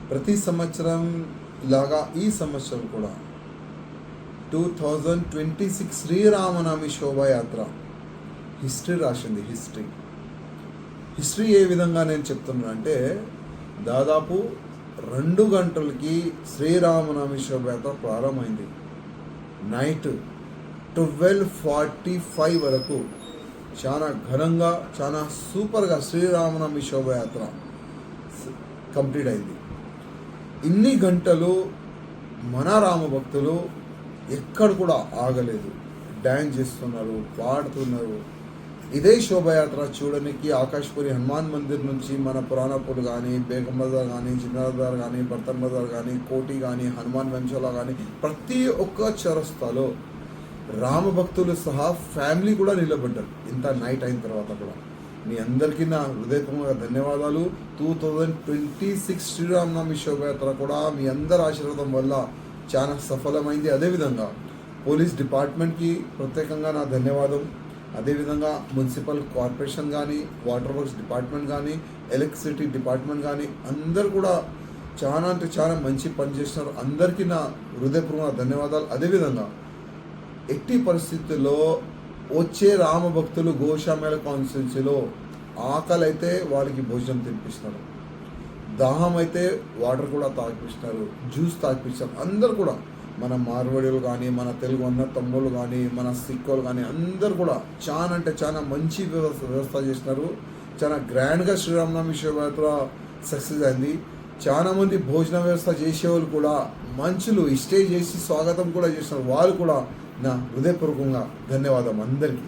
ప్రతి సంవత్సరం లాగా ఈ సంవత్సరం కూడా 2026 శ్రీరామనవమి శోభాయాత్ర హిస్టరీ రాసింది. హిస్టరీ ఏ విధంగా నేను చెప్తున్నా అంటే, దాదాపు 2 గంటలకి శ్రీరామనవమి శోభయాత్ర ప్రారంభమైంది. నైట్ 12:45 వరకు చాలా ఘనంగా, చాలా సూపర్గా శ్రీరామనవమి శోభయాత్ర కంప్లీట్ అయింది. ఇన్ని గంటలు మన రామభక్తులు ఎక్కడ కూడా ఆగలేదు. డ్యాన్స్ చేస్తున్నారు, పాడుతున్నారు. ఇదే శోభయాత్ర చూడడానికి ఆకాశపురి హనుమాన్ మందిర్ నుంచి మన పురాణపూర్ కానీ, బేగం బజార్ కానీ, చిన్న బజార్ కానీ, బర్తన్ బజార్ కానీ, కోటి కానీ, హనుమాన్ వంశలా కానీ ప్రతి ఒక్క చౌరస్తాలో రామభక్తులు సహా ఫ్యామిలీ కూడా నిలబడ్డారు. ఇంత నైట్ అయిన తర్వాత కూడా మీ అందరికీ నా హృదయపూర్వక ధన్యవాదాలు. 2026 శ్రీరామనవమి శోభయాత్ర కూడా మీ అందరి ఆశీర్వాదం వల్ల చాలా సఫలమైంది. అదేవిధంగా పోలీస్ డిపార్ట్మెంట్కి ప్రత్యేకంగా నా ధన్యవాదం. అదేవిధంగా మున్సిపల్ కార్పొరేషన్ కానీ, వాటర్ వర్క్స్ డిపార్ట్మెంట్ కానీ, ఎలక్ట్రిసిటీ డిపార్ట్మెంట్ కానీ అందరు కూడా చాలా అంటే చాలా మంచి పని చేస్తున్నారు. అందరికీ నా హృదయపూర్వక ధన్యవాదాలు. అదేవిధంగా ఎట్టి పరిస్థితుల్లో వచ్చే రామభక్తులు గోషామేళ కాన్స్టిట్యున్సీలో ఆకలి అయితే వాళ్ళకి భోజనం తినిపిస్తున్నారు, దాహం అయితే వాటర్ కూడా తాగిపిస్తున్నారు, జ్యూస్ తాగిపిస్తారు. అందరు కూడా మన మార్వాడీలు కానీ, మన తెలుగు అన్న తమ్ముళ్ళు కానీ, మన సిక్కులు కానీ అందరు కూడా చాలా అంటే చాలా మంచి వ్యవస్థ చేసినారు. చాలా గ్రాండ్గా శ్రీరామనవమి శోభయాత్ర సక్సెస్ అయింది. చాలామంది భోజన వ్యవస్థ చేసేవాళ్ళు కూడా మంచులు స్టే చేసి స్వాగతం కూడా చేసినారు. వాళ్ళు కూడా నా హృదయపూర్వకంగా ధన్యవాదం అందరికీ.